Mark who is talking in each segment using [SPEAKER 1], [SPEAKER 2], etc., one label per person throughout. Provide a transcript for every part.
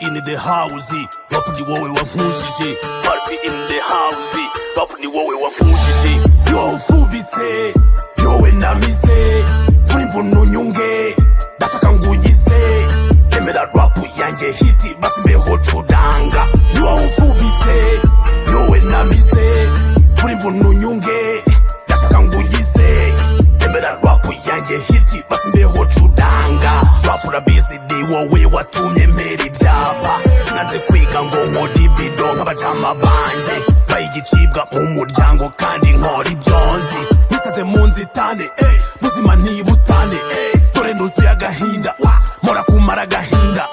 [SPEAKER 1] in the house, rap ni wowe wankujije. Party in the house, rap ni wowe wankujije. Yo ufubitse, yowe namize, kuri nunyunge, ndashaka nguyize. Emera rap yanjye hiti basi mbeho cudanga. Yo ufubitse, yowe namize, kuri nunyunge, ndashaka nguyize. Emera rap yanjye hiti basi mbeho cudanga. Rap urabizi ni wowe watumye mpera ibyapa. Sinaze kwiga ngo nkore ibido nk'abajama banje. Bayigicibwa mu muryango kandi nkora ibyonzi. Nisaze mu nzitane, buzima ntibutane. Dore nduzuye agahinda, mora kumara agahinda.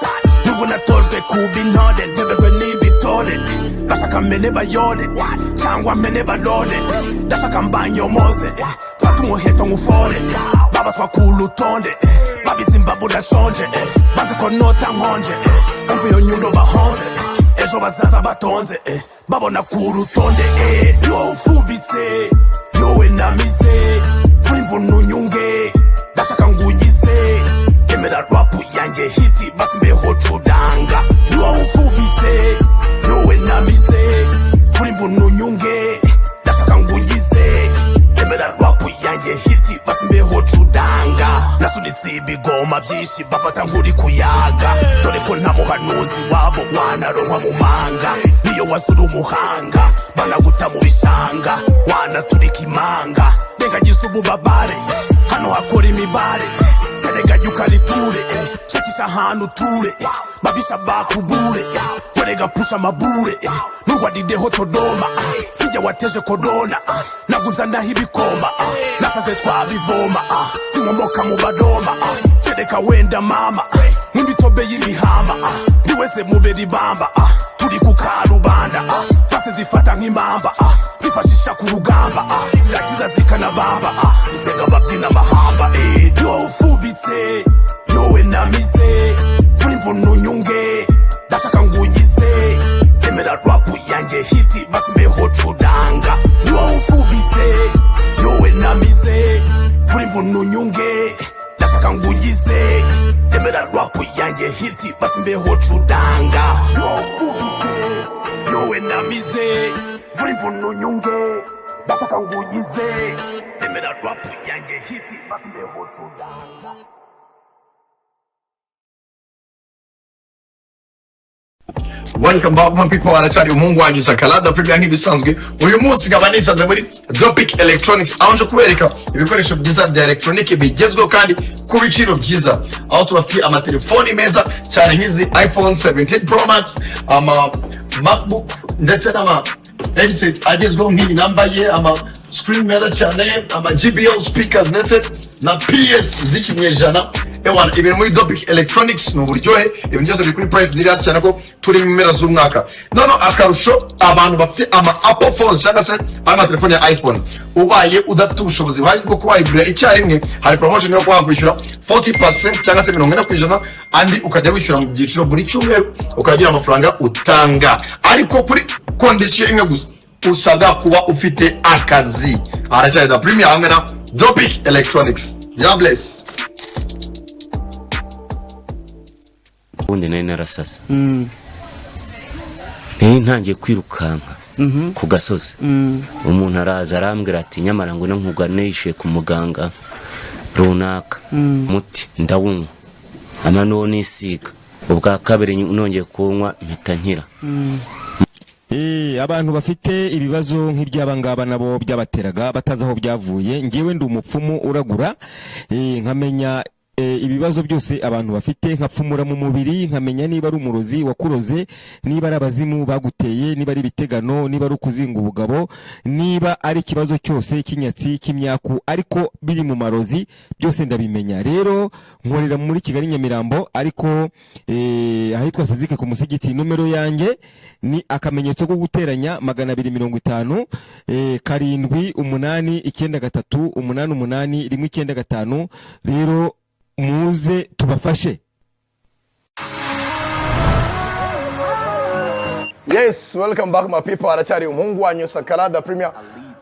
[SPEAKER 1] Nubwo natojwe kuba intore, ntebejwe n'ibitore. Ndashaka mene bayore, cyangwa mene balore. Ndashaka mbanyomoze, fata umuheto ngufore. Babaswa ku rutonde, babizi imbabu ndashonje. Bazi ko nota nkonje, umva iyo nyundo bahonze. Ejo bazaza batonze, babona ku rutonde. Yo ufubitse, yowe namize, kuri nunyunge, ndashaka nguyize. Emera rap yanjye hiti basi mbeho cudanga. Yo ufubitse, yowe namize, kuri nunyunge, ndashaka nguyize. Emera rap yanjye hiti basi mbeho cudanga. Nasunitse ibigoma byinshi bafata nkuri kuyaga. Dore ko nta muhanuzi wabo wanaronkwa mu manga. Niyo wasura umuhanga banaguta mu bishanga, wanaturika imanga. Ndengagiza ububabare, hano hakora imibare. Serega yukariture, shakisha ahantu ture. Babisha bakubure, warega pusha mabure. Nurwadideho Todoma, sijya wateje korona. Naguza ndaho ibikoma, nasaze twabivoma. Sinkomoka mu badoma, kereka wenda mama. Nk'imitobe y'ibihamba, niwese mubera ibamba. Turi ku karubanda, fase zifata nk'impamba. Zifashisha ku rugamba, zirakiza zikanabamba. Zitega babyina amahamba. Yo ufubitse, yowe namize, kuri nunyunge, ndashaka nguyize. Emera rap yanjye hiti basi mbeho cudanga. Yo ufubitse, yowe namize, kuri nunyunge, ndashaka nguyize. Emera rap yanjye hiti basi mbeho cudanga. Yo ufubitse, yowe namize, kuri nunyunge, ndashaka nguyize. Emera rap yanjye hiti basi mbeho cudanga.
[SPEAKER 2] Welcome back my people, aracari umuhungu wanyu Sakalada Premier nk'ibisanzwe. Uyu munsi nkaba nisanze muri Dropic Electronics, aho nje kubereka ibikoresho byiza bya electronic bigezweho kandi ku biciro byiza. Aho tubafite amatelefoni meza cyane nk'izi iPhone 17 Pro Max, MacBook ndetse n'ama headset agezweho nk'iyi nambaye, screen meza cyane, JBL speakers ndetse na PS z'ikinyejana. Ewana ibintu muri Dropic Electronics n'uburyohe, ibintu byose biri kuri price ziri hasi cyane ko turi mu mpera z'umwaka. None akarusho abantu bafite Apple phones cyangwa se telefone ya iPhone, ubaye udafite ubushobozi bwo kubayigura icyarimwe, hari promotion yo kwakwishyura 40% cyangwa se 40%, andi ukajya wishyura mu byiciro buri cyumweru ukagira amafaranga utanga. Ariko kuri condition imwe gusa, usabwa kuba ufite akazi. Aracyari Premier hamwe na Dropic Electronics. God bless.
[SPEAKER 3] Ubundi nari narasasa, ntangiye kwirukanka ku gasozi. Umuntu araza arambwira ati nyamara ngo nkuganishe ku muganga runaka, muti ndawunywa amano nisiga. Ubwa kabiri nongeye kunywa mpita nkira.
[SPEAKER 4] Abantu bafite ibibazo nk'iby'abangaba nabo byabateraga batazi aho byavuye. Ngewe ndi umupfumu uragura, nkamenya ibibazo byose abantu bafite, nkapfumura mu mubiri, nkamenya niba ari umurozi wakuroze, niba ari abazimu baguteye, niba ari ibitegano, niba ari ukuzinga ubugabo, niba ari ikibazo cyose cy'inyatsi cy'imyaku, ariko biri mu marozi byose ndabimenya. Rero nkorera muri Kigali Nyamirambo, ariko ahitwa Sezike ku musigiti. Numero yanjye ni akamenyetso ko guteranya 250 7893888 rero muze tubafashe.
[SPEAKER 2] Yes, welcome back my people. Aracyari umuhungu wanyu Sakalada Premier.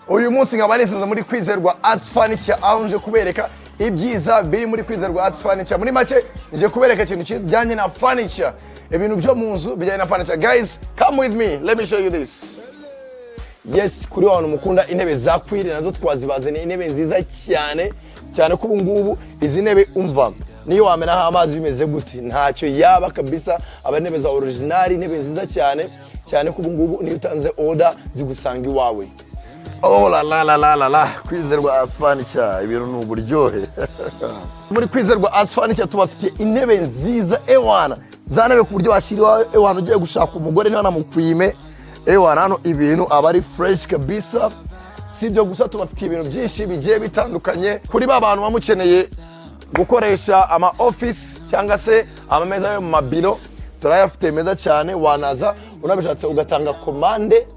[SPEAKER 2] Uyu munsi nkaba nisanze muri Kwizerwa Arts Furniture, aho nje kubereka ibyiza biri muri Kwizerwa Arts Furniture. Muri make nje kubereka ikintu kijyanye na furniture. ibintu byo mu nzu bijyanye na furniture. Guys, come with me, let me show you this. Yes, kuri abantu mukunda intebe za kwiri nazo twazibazaniye intebe nziza cyane ko ubu ngubu izi ntebe umva niyo wamenaho amazi bimeze gute ntacyo yaba kabisa. aba intebe za original, intebe nziza cyane ko ubu ngubu niyo utanze order zigusanga iwawe. Oh la Kwizerwa Art Furniture ibintu n'uburyohe. Muri Kwizerwa Art Furniture tubafitiye intebe nziza ewana, za ntebe ku buryo washyiriwa ewana ugiye gushaka umugore niba namukwime ewana, hano ibintu aba ari fresh kabisa. Si ibyo gusa tubafitiye ibintu byinshi bigiye bitandukanye kuri ba bantu bamukeneye gukoresha ama office cyangwa se amameza yo mu mabiro, turayafite meza cyane. Wanaza unabishatse ugatanga komande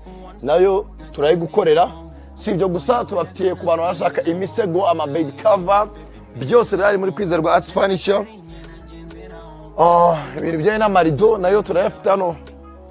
[SPEAKER 2] nayo turayigukorera. Si ibyo gusa tubafitiye ku bantu bashaka imisego, ama bed cover, byose rari muri Kwizerwa Art Furniture. Ibintu bijyanye n'amarido nayo turayafite hano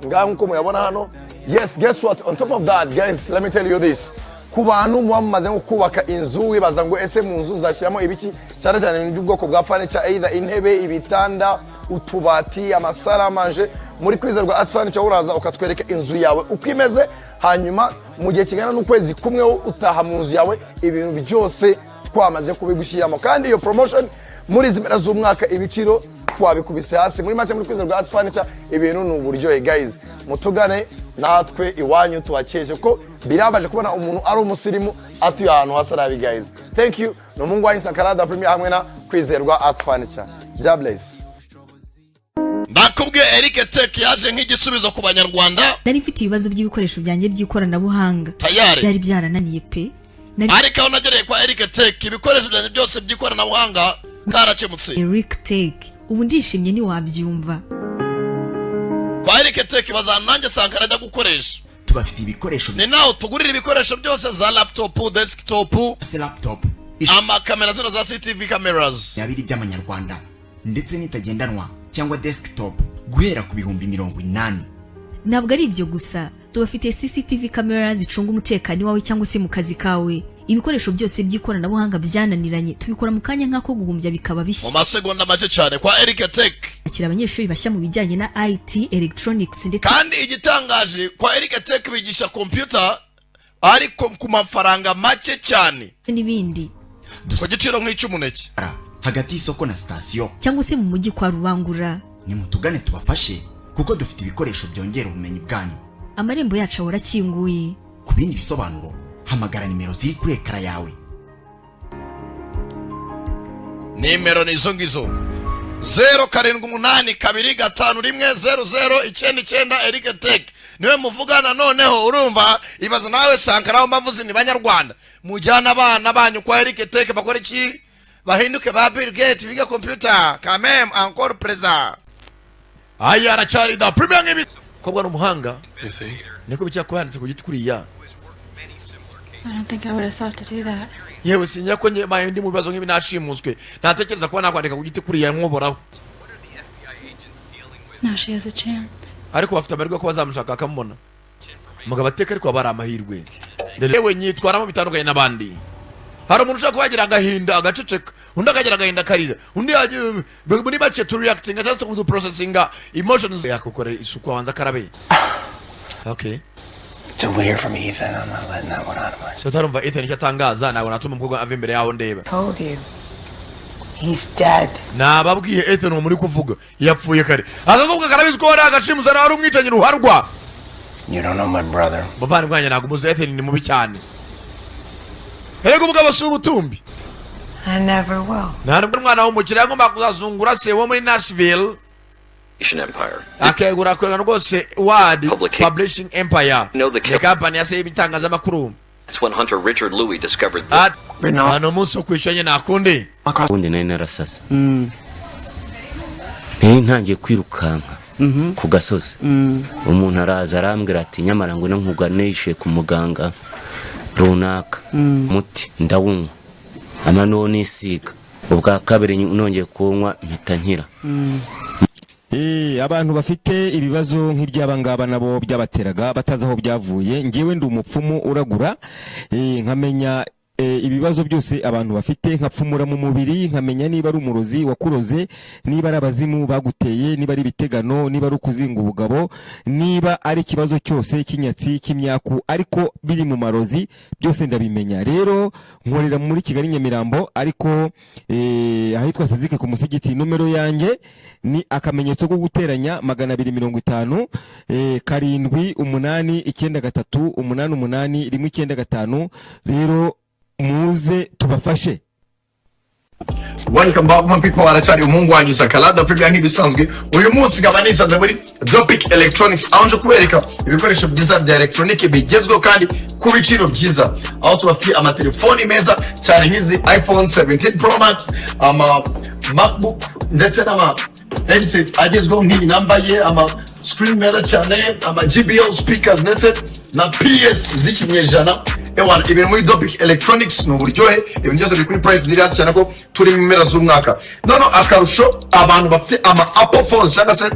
[SPEAKER 2] ngaho nkuko muyabona hano. Yes, guess what, on top of that guys, let me tell you this. Ku bantu mumaze nko kubaka inzu wibaza ngo ese mu nzu zashyiramo ibiki, cyane cyane n'ubwoko bwa furniture, either intebe, ibitanda, utubati, amasaramanje. Muri Kwizerwa Art Furniture uraza ukatwereka inzu yawe uko imeze, hanyuma mu gihe kigana n'ukwezi kumwe utaha mu nzu yawe ibintu byose twamaze kubigushyiramo. Kandi iyo promotion muri zimera z'umwaka ibiciro twabikubise hasi. Muri make muri Kwizerwa Art Furniture ibintu n'uburyohe guys, mutugane natwe iwanyu tubakeje ko birabaje kubona umuntu ari umusirimu atuye ahantu hasarabi guys. Thank you. No mungu wanyu Sakarada Premier hamwe na Kwizerwa Art Furniture. God bless.
[SPEAKER 5] Nakubwiye Eric Tech yaje nk'igisubizo ku banyarwanda.
[SPEAKER 6] Nari mfite ibibazo by'ibikoresho byanjye by'ikoranabuhanga byari byarananiye pe.
[SPEAKER 5] Ariko aho nagereye kwa Eric Tech ibikoresho byanjye byose by'ikoranabuhanga karakemutse.
[SPEAKER 6] Eric Tech ubu ndishimye ni wabyumva.
[SPEAKER 5] Kwa Eric Tech bazana nanjye Sankara ajya gukoresha.
[SPEAKER 7] Tubafite ibikoresho
[SPEAKER 5] ni naho tugurira ibikoresho byose za laptop, desktop, amakamera zino za CCTV cameras
[SPEAKER 7] yabiri by'amanyarwanda ndetse n'itagendanwa cyangwa desktop guhera ku bihumbi 80.
[SPEAKER 6] Ntabwo ari ibyo gusa, tubafite CCTV cameras zicunga umutekano wawe cyangwa se mu kazi kawe. Ibikoresho byose by'ikoranabuhanga byananiranye tubikora mu kanya nk'ako guhumbya bikaba bishya
[SPEAKER 5] mu masegonda make cyane kwa Eric Tech.
[SPEAKER 6] Akira abanyeshuri bashya mu bijyanye na IT, electronics ndetse
[SPEAKER 5] kandi igitangaje kwa Eric Tech bigisha computer ariko ku mafaranga make cyane
[SPEAKER 6] n'ibindi
[SPEAKER 5] ku giciro nk'icy'umuneke
[SPEAKER 7] hagati y'isoko na station
[SPEAKER 6] cyangwa se mu mujyi kwa Rubangura.
[SPEAKER 7] Ni mutugane tubafashe kuko dufite ibikoresho byongera ubumenyi bwanyu.
[SPEAKER 6] Amarembo yacu arakinguye.
[SPEAKER 7] Ku bindi bisobanuro hamagara nimero ziri kuri ekara yawe.
[SPEAKER 5] Nimero nizo ngizo 0782510099 Eric Tech niwe muvugana noneho. Urumva ibaza nawe Sankara aho mbavuze ni banyarwanda mujyana abana banyu kwa Eric Tech bakora iki bahinduke ba Bill Gates biga computer quand même encore présent. Aya aracari da premier ngibi kobwa n'umuhanga niko bicyako kwanditse ku giti kuriya.
[SPEAKER 8] I don't think I would have thought to do that.
[SPEAKER 5] Yewe sinya ko nye ndi mu bibazo nk'ibi nashimuswe natekereza kuba nakwandika ku giti kuriya nkoboraho.
[SPEAKER 8] Now she has a chance.
[SPEAKER 5] Ariko bafite amarwa ko bazamushaka akamubona mugabo ateka ariko abari amahirwe. Yewe nyitwaramo bitandukanye n'abandi. Hari umuntu ushaka kubagira agahinda agaceceka, undi akagira agahinda karira, undi muri make to reacting just to processing emotions yakukora isuku wanza karabe. Okay.
[SPEAKER 9] So we'll hear from Ethan. I'm not letting that one out of my.
[SPEAKER 5] So tarumva Ethan cyatangaza nawe natuma umukobwa ave imbere yaho ndeba.
[SPEAKER 9] Told you. He's dead.
[SPEAKER 5] Nababwiye Ethan wo muri kuvuga yapfuye kare. Akakobwa karabizi ko ari agashimuza na ari umwicanyi ruharwa.
[SPEAKER 9] You don't know my brother.
[SPEAKER 5] Bavana bwanya nagumuze Ethan ni mubi cyane. Ego mugabo subutumbi.
[SPEAKER 9] I never will.
[SPEAKER 5] Narubwo mwana w'umukire yagomba kuzazungura se wo muri Nashville.
[SPEAKER 10] Empire.
[SPEAKER 5] Akegura kwera rwose Word Publishing Empire. The company yase ibitangazamakuru.
[SPEAKER 10] That's when Hunter Richard Louis discovered that.
[SPEAKER 5] Ano muso kwishanye nakundi.
[SPEAKER 3] Kundi nari narasasa. Ntangiye kwirukanka ku gasozi. Umuntu araza arambwira ati nyamara ngo nkuganishe ku muganga runaka. Muti ndawunywa. Amano nisiga. Ubwa kabiri nongeye kunywa mpita nkira.
[SPEAKER 4] Abantu bafite ibibazo nk'iby'abangaba nabo byabateraga batazaho byavuye. Ngewe ndi umupfumu uragura nkamenya ibibazo byose abantu bafite, nkapfumura mu mubiri, nkamenya niba ari umurozi wakuroze, niba ari abazimu baguteye, niba ari ibitegano, niba ari ukuzinga ubugabo, niba ari ikibazo cyose cy'inyatsi cy'imyaku, ariko biri mu marozi byose ndabimenya. Rero nkorera muri Kigali Nyamirambo, ariko ahitwa Sizike ku musigiti. Numero yanjye ni akamenyetso ko guteranya 250 7893888 rero muze tubafashe.
[SPEAKER 2] Welcome back my people, aracari umungu wanyu Sakalada Premier nk'ibisanzwe. Uyu munsi nkaba nisanze muri Dropic Electronics, aho nje kubereka ibikoresho byiza bya electronic bigezweho kandi ku biciro byiza. Aho tubafitiye amatelefoni meza cyane nk'izi iPhone 17 Pro Max, MacBook ndetse n'ama headset agezweho nk'iyi nambaye, screen meza cyane, JBL speakers ndetse na PS z'ikinyejana. Ewana, ibintu muri Dropic Electronics n'uburyohe, ibintu byose biri kuri price ziri hasi cyane ko turi mu mpera z'umwaka. Nono akarusho abantu bafite Apple phones cyangwa se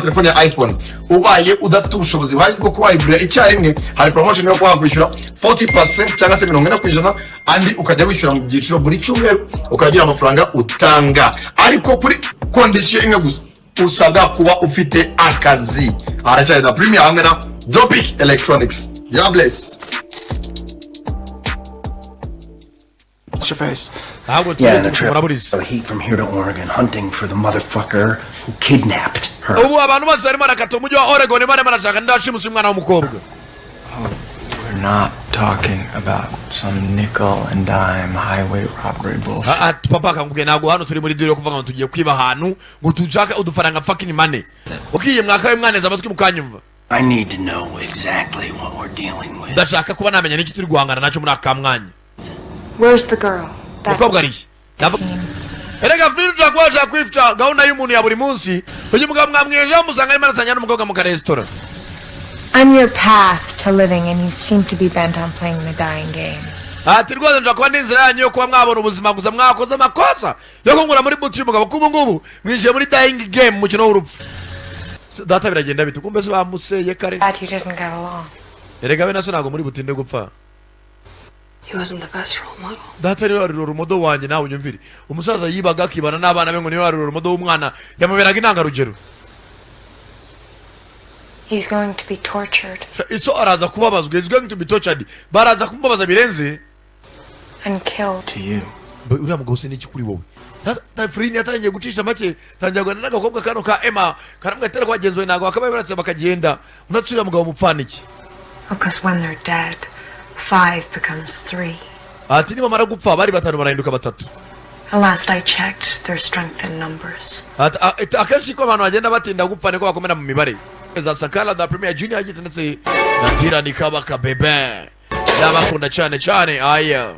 [SPEAKER 2] telefone ya iPhone, ubaye udafite ubushobozi bwo kubayigurira icyarimwe, hari promotion yo kwakwishyura 40% cyangwa se 40% andi ukajya wishyura mu byiciro buri cyumweru ukagira amafaranga utanga, ariko kuri condition imwe gusa, usabwa kuba ufite akazi. Aracyari da Premier hamwe na Dropic Electronics. God bless.
[SPEAKER 9] What's your face?
[SPEAKER 5] Yeah,
[SPEAKER 9] in a trip. So heat from here to Oregon, hunting for the motherfucker who kidnapped her.
[SPEAKER 5] Ubu abantu bose barimo barakata umujyi wa Oregon bane barashaka ndashimusa umwana w'umukobwa.
[SPEAKER 9] We're not talking about some nickel and dime highway robbery bullshit.
[SPEAKER 5] Papa akambwiye ntabwo hano turi muri dure yo kuvuga ngo tugiye kwiba ahantu ngo tushaka udufaranga fucking money. Ukiye mwaka w'umwaneza amatwi mukanyumva.
[SPEAKER 9] I need to know exactly what we're dealing with.
[SPEAKER 5] Ndashaka kuba namenya n'iki turi guhangana nacyo muri aka mwanya.
[SPEAKER 8] Where's the girl?
[SPEAKER 5] Mukobwa ari. Erega film twakwaje kwifta gahunda y'umuntu ya buri munsi. Uyu mugabo mwamweje musanga ari marasanya n'umukobwa mu restaurant.
[SPEAKER 8] I'm your path to living and you seem to be bent on playing the dying game.
[SPEAKER 5] Ati rwose ndakwa n'inzira yanyu yo kuba mwabona ubuzima gusa mwakoze amakosa yo kungura muri buti y'umugabo kubu ngubu mwinjiye muri dying game mukino w'urupfu. Data biragenda bitu kumbe se bamuseye kare.
[SPEAKER 8] But you didn't get along.
[SPEAKER 5] Erega we naso nago muri buti nde gupfa.
[SPEAKER 8] He wasn't the best role model.
[SPEAKER 5] Data rero ari urumodo wanje nawe unyumvire. Umusaza yibaga akibana n'abana be ngo niyo ari urumodo w'umwana yamuberaga intangarugero.
[SPEAKER 8] He's going to be tortured.
[SPEAKER 5] Iso araza kubabazwa, he's going to be tortured. Baraza kumubaza birenze
[SPEAKER 8] and killed.
[SPEAKER 9] To you.
[SPEAKER 5] Uriya mugabo se n'iki kuri wowe? Data Frini yatangiye gucisha make, tanjagwana n'agakobwa kano ka Emma, karamwatera kwagezwe nago akabaye baratse bakagenda. Unatsura mugabo mupfaniki.
[SPEAKER 8] Because when they're dead, 5 becomes 3.
[SPEAKER 5] Ati ni bamara gupfa bari batanu barahinduka batatu.
[SPEAKER 8] Last I checked, there's strength in numbers.
[SPEAKER 5] Akenshi ko abantu bagenda batinda gupfa niko bakomera mu mibare. Za Sakalada Premier Junior agitse ndetse na Tirani Kabaka bebe. Ndabakunda cyane cyane aya.